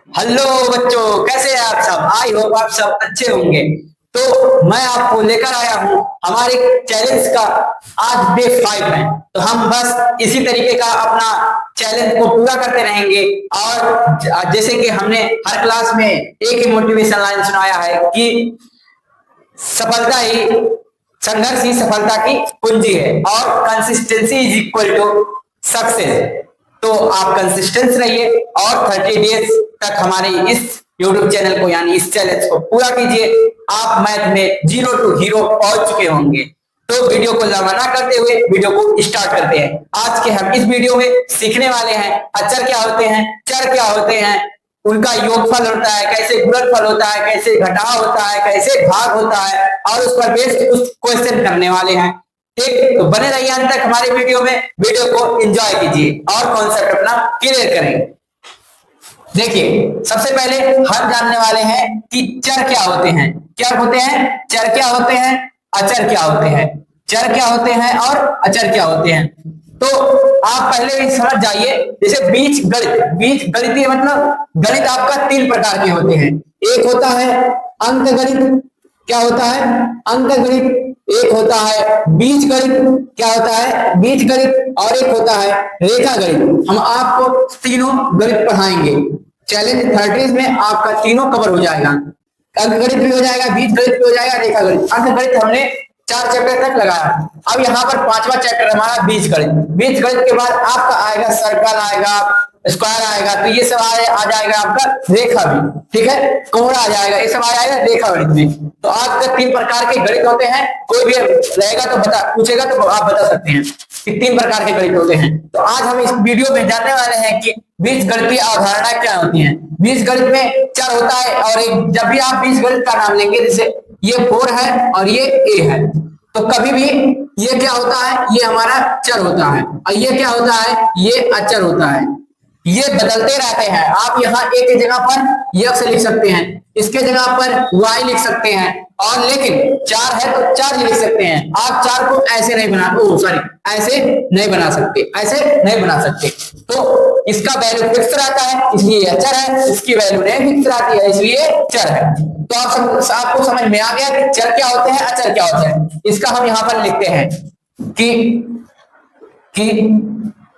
Hello बच्चों, कैसे हैं आप सब। आई होप आप सब अच्छे होंगे। तो मैं आपको लेकर आया हूँ हमारे चैलेंज का। आज डे 5 है, तो हम बस इसी तरीके का अपना चैलेंज को पूरा करते रहेंगे। और जैसे कि हमने हर क्लास में एक ही मोटिवेशन लाइन सुनाया है कि सफलता ही संघर्ष ही सफलता की कुंजी है और consistency is equal to success. तो आप कंसिस्टेंस रहिए और 30 डेज तक हमारे इस यूट्यूब चैनल को यानी इस चैलेंज को पूरा कीजिए। आप मैथ में 0 टू हीरो पहुंच चुके होंगे। तो वीडियो को लंबा ना करते हुए वीडियो को स्टार्ट करते हैं। आज के हम इस वीडियो में सीखने वाले हैं अक्षर क्या होते हैं, चर क्या होते हैं, उनका योगफल होता है, कैसे गुणनफल होता है, कैसे घटाव होता है, कैसे भाग होता है, और उस पर बेस्ड कुछ क्वेश्चन करने वाले हैं। ठीक, तो बने रहिए अंत तक हमारे वीडियो में। वीडियो को एंजॉय कीजिए और कॉन्सेप्ट अपना क्लियर करें। देखिए, सबसे पहले हम जानने वाले हैं कि चर क्या होते हैं। क्या होते हैं? चर क्या होते हैं, अचर क्या होते हैं। चर क्या होते हैं और अचर क्या होते हैं, तो आप पहले ही समझ जाइए। जैसे बीज गणित, बीज गणितीय मतलब गणित आपका 3 प्रकार के होते हैं। एक होता है अंक गणित। क्या होता है? अंक गणित। एक होता है बीज गणित। क्या होता है? बीज गणित। और एक होता है रेखा गणित। हम आपको तीनों गणित पढ़ाएंगे। चैलेंज 30 में आपका तीनों कवर हो जाएगा। अंक गणित भी हो जाएगा, बीज गणित भी हो जाएगा, रेखा गणित। अंक गणित हमने 4 चैप्टर तक लगाया। अब यहाँ पर 5वां चैप्टर हमारा बीज गणित। बीज गणित के बाद आपका आएगा सर्कल, आएगा स्क्वायर, आएगा, तो ये सब आ जाएगा आपका रेखा भी। ठीक है, कोण आ जाएगा, ये सब आ जाएगा रेखा गणित में। तो आज तक 3 प्रकार के गणित होते हैं। कोई भी रहेगा तो बता पूछेगा तो आप बता सकते हैं कि 3 प्रकार के गणित होते हैं। तो आज हम इस वीडियो में जानने वाले हैं कि बीज गणितीय अवधारणा क्या होती है। बीज गणित में चर होता है, और एक जब भी आप बीज गणित का नाम लेंगे, जैसे ये 4 है और ये a है, तो कभी भी ये क्या होता है, ये हमारा चर होता है, और ये क्या होता है, ये अचर होता है। ये बदलते रहते हैं। आप यहाँ a की जगह पर यक्स लिख सकते हैं, इसके जगह पर y लिख सकते हैं, और लेकिन 4 है तो 4 लिख सकते हैं। आप 4 को ऐसे नहीं बना ऐसे नहीं बना सकते, ऐसे नहीं बना सकते। तो इसका वैल्यू फिक्स रहता है, इसलिए अचर है। इसकी वैल्यू नहीं फिक्स रहती है, इसलिए चर है। तो आपको समझ में आ गया कि चर क्या होते हैं, अचर क्या होते हैं। इसका हम यहाँ पर लिखते हैं कि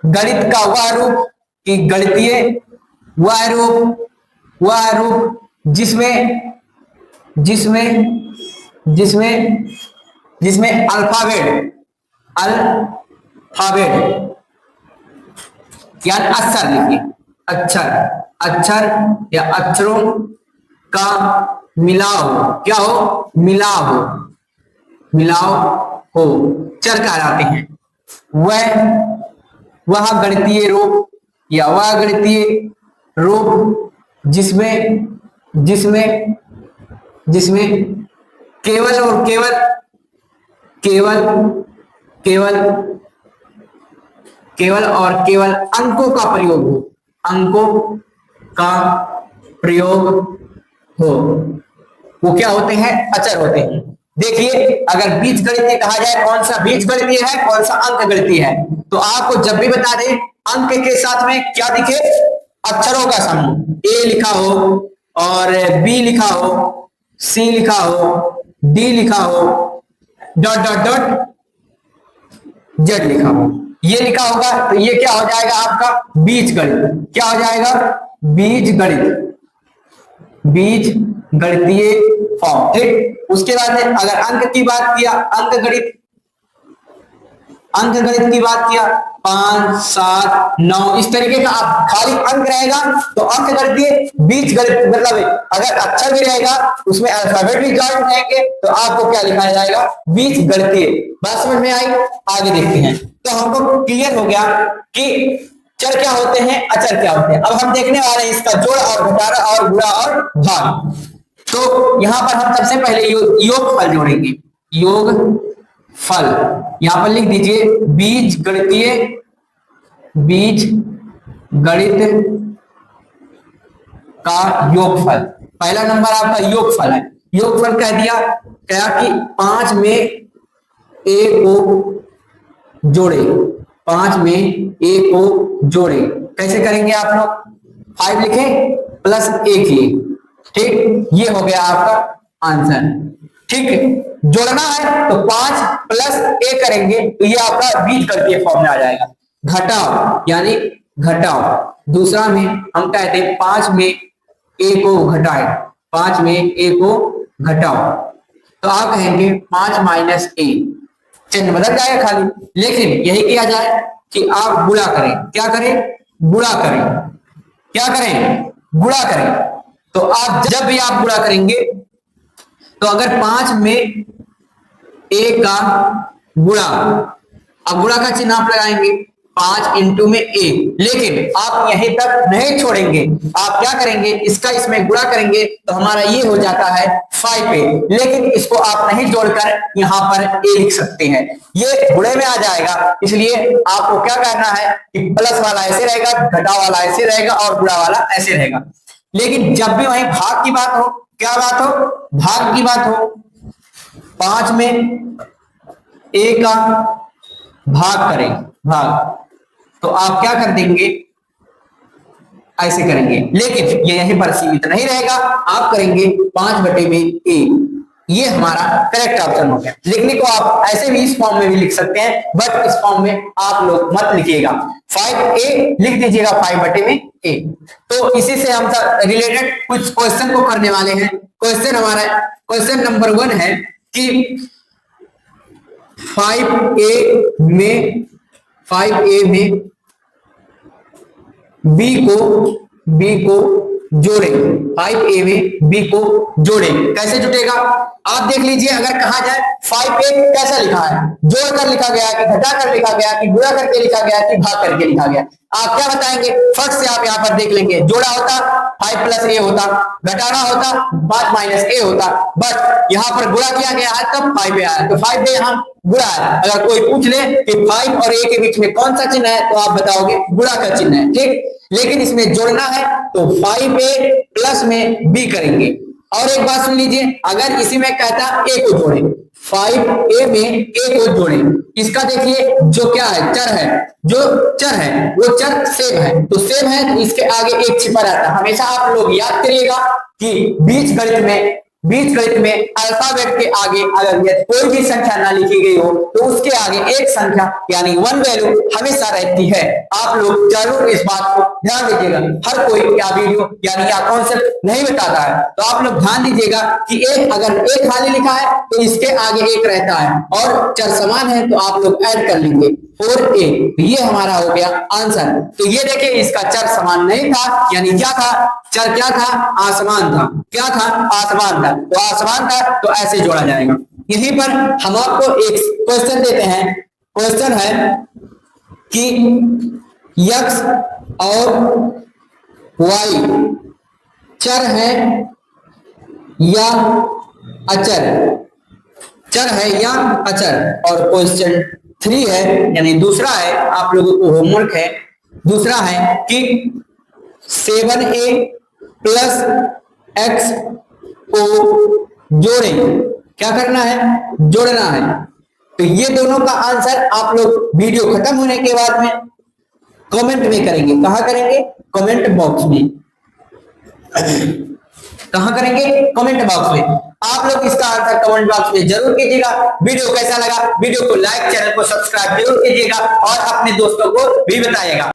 गणित का वह रूप, कि गणितीय वह रूप जिसमें अल्फाबेट या अक्षर लिखिए, अक्षर या अक्षरों का मिलाव क्या हो, मिलाव हो, चर कहलाते हैं। वह गणितीय रूप या वह गणितीय रूप जिसमें केवल और केवल अंकों का प्रयोग हो, वो क्या होते हैं, अचर होते हैं। देखिए, अगर बीज गणितीय कहा जाए, कौन सा बीज गणितीय है, कौन सा अंक गणितीय है, तो आपको जब भी बता दें अंक के साथ में क्या दिखे, अक्षरों का समूह। ए लिखा हो और बी लिखा हो, सी लिखा हो, डी लिखा हो, डॉट डॉट डॉट जेड लिखा हो, ये लिखा होगा, तो ये क्या हो जाएगा आपका बीज गणित। क्या हो जाएगा? बीज गणित, बीज गणितीय फॉर्म। ठीक, उसके बाद में अगर अंक की बात किया, अंक गणित की बात किया, 5, 7, 9 इस तरीके का आप खाली अंक रहेगा तो अंक गणितीय। बीज गणित मतलब अगर अक्षर भी रहेगा, उसमें अल्फाबेट भी जॉइन रहेंगे, तो आपको क्या लिखा जाएगा, बीज गणितीय। बात समझ में आई? आगे देखते हैं। तो हमको क्लियर हो गया कि चर क्या होते हैं, अचर क्या होते हैं। अब हम देखने वाले हैं इसका जोड़ और घटाना और गुणा और भाग। तो यहां पर हम सबसे पहले योगफल जोड़ेंगे। योगफल यहां पर लिख दीजिए, बीज गणित का योगफल। पहला नंबर आपका योगफल है। योगफल कह दिया क्या कि 5 में a को जोड़े, 5 में a को जोड़े। कैसे करेंगे आप लोग? 5 लिखें, प्लस ए किए। ठीक, ये हो गया आपका आंसर। ठीक, जोड़ना है तो 5 प्लस ए करेंगे तो ये आपका बीजगणितीय फॉर्म में आ जाएगा। घटाओ यानी घटाओ, दूसरा में हम कहते हैं 5 में ए को घटाए, 5 में ए को घटाओ तो आप कहेंगे 5 माइनस ए, चिन्ह बदल जाएगा खाली। लेकिन यही किया जाए कि आप गुणा करें। क्या करें? गुणा करें। क्या करें? गुणा करें। तो आप जब भी आप गुणा करेंगे तो अगर 5 में ए का गुणा, अब गुणा का चिन्ह आप लगाएंगे 5 इंटू में ए, लेकिन आप यहीं तक नहीं छोड़ेंगे, आप क्या करेंगे इसका इसमें गुणा करेंगे तो हमारा ये हो जाता है 5a, लेकिन इसको आप नहीं जोड़कर यहाँ पर ए लिख सकते हैं, ये गुणे में आ जाएगा। इसलिए आपको क्या करना है कि प्लस वाला ऐसे रहेगा, घटा वाला ऐसे रहेगा और गुणा वाला ऐसे रहेगा। लेकिन जब भी वहीं भाग की बात हो, क्या बात हो? भाग की बात हो, 5 में ए का भाग करें, भाग, तो आप क्या कर देंगे ऐसे करेंगे। लेकिन ये यहीं पर सीमित नहीं रहेगा, आप करेंगे 5 बटे में ए, ये हमारा करेक्ट ऑप्शन हो गया। लिखने को आप ऐसे भी इस फॉर्म में भी लिख सकते हैं, बट इस फॉर्म में आप लोग मत लिखिएगा, 5a लिख दीजिएगा 5 बटे में ए। तो इसी से हम रिलेटेड कुछ क्वेश्चन को करने वाले हैं। क्वेश्चन हमारा क्वेश्चन नंबर 1 है कि 5a में b को जोड़ें, 5a में b को जोड़ें। कैसे जुटेगा आप देख लीजिए। अगर कहा जाए 5a कैसा लिखा है, जोड़कर लिखा गया कि घटाकर लिखा गया कि गुणा करके लिखा गया कि भाग करके लिखा गया, आप क्या बताएंगे? फट से आप यहाँ पर देख लेंगे, जोड़ा होता 5 प्लस ए होता, घटाना होता 5 माइनस ए होता, बट यहाँ पर गुणा किया गया है तब 5a आया, तो 5a यहाँ गुणा है। अगर कोई पूछ ले कि 5 और a के बीच में कौन सा चिन्ह है तो आप बताओगे गुणा का चिन्ह है। ठीक, लेकिन इसमें जोड़ना है तो 5a प्लस में b करेंगे। और एक बात सुन लीजिए, अगर इसी में कहता a को जोड़े, 5a में a को जोड़े, इसका देखिए जो क्या है, चर है, जो चर है वो चर सेम है, तो सेम है तो इसके आगे एक छिपा रहता है। हमेशा आप लोग याद करिएगा कि बीजगणित में अल्फाबेट के आगे अगर कोई भी संख्या ना लिखी गई हो तो उसके आगे एक संख्या यानी 1 वैल्यू हमेशा रहती है। आप लोग जरूर इस बात को ध्यान दीजिएगा। हर कोई या वीडियो यानी या कॉन्सेप्ट नहीं बताता है, तो आप लोग ध्यान दीजिएगा कि एक अगर एक खाली लिखा है तो इसके आगे एक रहता है और चर समान है तो आप लोग ऐड कर लेंगे 4a, ये हमारा हो गया आंसर। तो ये देखिए इसका चर समान नहीं था, यानी क्या था, चर क्या था, आसमान था। क्या था? आसमान था, तो आसमान था तो ऐसे जोड़ा जाएगा। यहीं पर हम आपको एक क्वेश्चन देते हैं। क्वेश्चन है कि x और y चर है या अचर, चर है या अचर। और क्वेश्चन 3 है, यानी दूसरा है, आप लोगों को होमवर्क है, दूसरा है कि 7a प्लस x को जोड़ें। क्या करना है? जोड़ना है। तो ये दोनों का आंसर आप लोग वीडियो खत्म होने के बाद में कमेंट में करेंगे। कहां करेंगे? कमेंट बॉक्स में। कहां करेंगे? कमेंट बॉक्स में। आप लोग इसका आंसर कमेंट बॉक्स में जरूर कीजिएगा। वीडियो कैसा लगा, वीडियो को लाइक, चैनल को सब्सक्राइब जरूर कीजिएगा और अपने दोस्तों को भी बताइएगा।